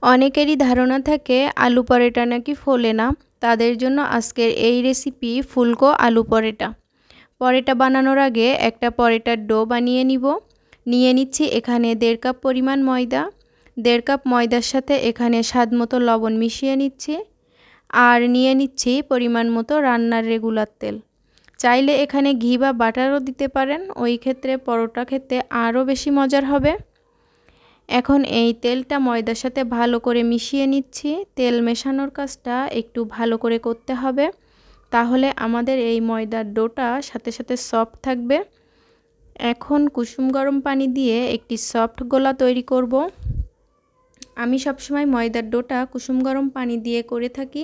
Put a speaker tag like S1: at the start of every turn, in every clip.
S1: অনেকেরই ধারণা থাকে আলু পরোটা নাকি ফোলে না। তাদের জন্য আজকের এই রেসিপি ফুলকো আলু পরোটা। পরোটা বানানোর আগে একটা পরোটার ডো বানিয়ে নিয়ে নিচ্ছি এখানে 1.5 কাপ পরিমাণ ময়দা। 1.5 কাপ ময়দার সাথে এখানে স্বাদমতো লবণ মিশিয়ে নিচ্ছি। আর নিয়ে নিচ্ছি পরিমাণ মতো রান্নার রেগুলার তেল। চাইলে এখানে ঘি বা বাটারও দিতে পারেন, ওই ক্ষেত্রে পরোটা খেতে আরও বেশি মজার হবে। এখন এই তেলটা ময়দার সাথে ভালো করে মিশিয়ে নিচ্ছি। তেল মেশানোর কাজটা একটু ভালো করে করতে হবে, তাহলে আমাদের এই ময়দার ডোটা সাথে সাথে সফট থাকবে। এখন কুসুম গরম পানি দিয়ে একটি সফট গোলা তৈরি করব। আমি সবসময় ময়দার ডোটা কুসুম গরম পানি দিয়ে করে থাকি।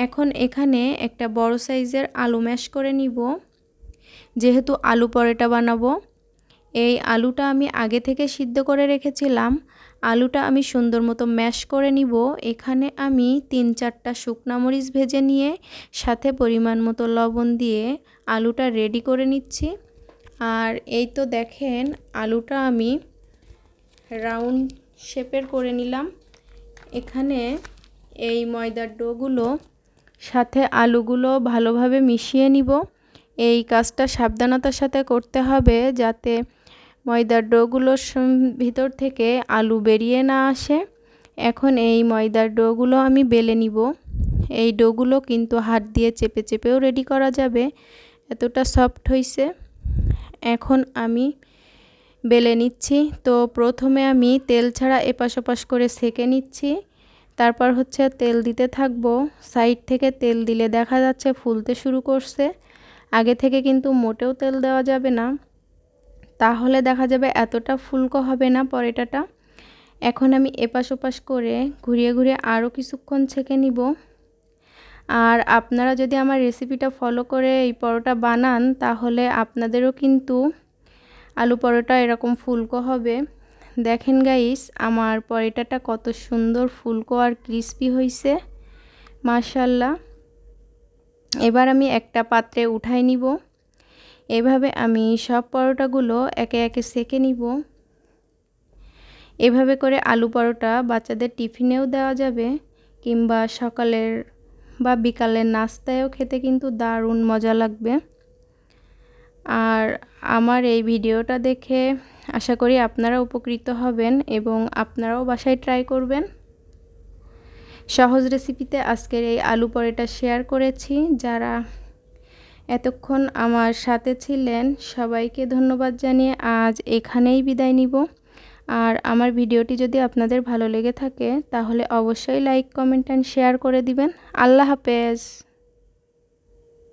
S1: এখন এখানে একটা বড় সাইজের আলু ম্যাশ করে নিব, যেহেতু আলু পরোটা বানাবো। এই আলুটা আমি আগে থেকে সিদ্ধ করে রেখেছিলাম। আলুটা আমি সুন্দর মতো ম্যাশ করে নিব। এখানে আমি 3-4টা শুকনা মরিচ ভেজে নিয়ে সাথে পরিমাণ মতো লবণ দিয়ে আলুটা রেডি করে নিচ্ছি। আর এই তো দেখেন, আলুটা আমি রাউন্ড শেপের করে নিলাম। এখানে এই ময়দার ডোগুলো সাথে আলুগুলো ভালোভাবে মিশিয়ে নিব। এই কাজটা সাবধানতার সাথে করতে হবে, যাতে ময়দার ডোগুলোর ভিতর থেকে আলু বেরিয়ে না আসে। এখন এই ময়দার ডোগুলো আমি বেলে নিব। এই ডোগুলো কিন্তু হাত দিয়ে চেপে চেপেও রেডি করা যাবে, এতটা সফট হয়েছে। এখন আমি বেলে নিচ্ছি। তো প্রথমে আমি তেল ছাড়া এপাশ ওপাশ করে সেঁকে নিচ্ছি, তারপর হচ্ছে তেল দিতে থাকবো। সাইড থেকে তেল দিলে দেখা যাচ্ছে ফুলতে শুরু করছে। আগে থেকে কিন্তু মোটেও তেল দেওয়া যাবে না, তাহলে দেখা যাবে এতটা ফুলকো হবে না পরোটাটা। এখন আমি এপাশ ওপাশ করে ঘুরিয়ে ঘুরিয়ে আরও কিছুক্ষণ ছেঁকে নিব। আর আপনারা যদি আমার রেসিপিটা ফলো করে এই পরোটা বানান, তাহলে আপনাদেরও কিন্তু আলু পরোটা এরকম ফুলকো হবে। দেখেন গাইস, আমার পরোটাটা কত সুন্দর ফুলকো আর ক্রিস্পি হয়েছে, মাশাআল্লাহ। এবার আমি একটা পাত্রে উঠাই নিব। এভাবে আমি সব পরোটাগুলো একে একে সেঁকে নিব। এভাবে করে আলু পরোটা বাচ্চাদের টিফিনেও দেওয়া যাবে, কিংবা সকালের বা বিকালের নাস্তায়ও খেতে কিন্তু দারুণ মজা লাগবে। আর আমার এই ভিডিওটা দেখে আশা করি আপনারা উপকৃত হবেন এবং আপনারাও বাসায় ট্রাই করবেন। সহজ রেসিপিতে আজকের এই আলু পরোটা শেয়ার করেছি। যারা এতক্ষণ আমার সাথে ছিলেন সবাইকে ধন্যবাদ জানিয়ে আজ এখানেই বিদায় নিব। আর আমার ভিডিওটি যদি আপনাদের ভালো লেগে থাকে, তাহলে অবশ্যই লাইক, কমেন্ট অ্যান্ড শেয়ার করে দিবেন। আল্লাহ হাফেজ।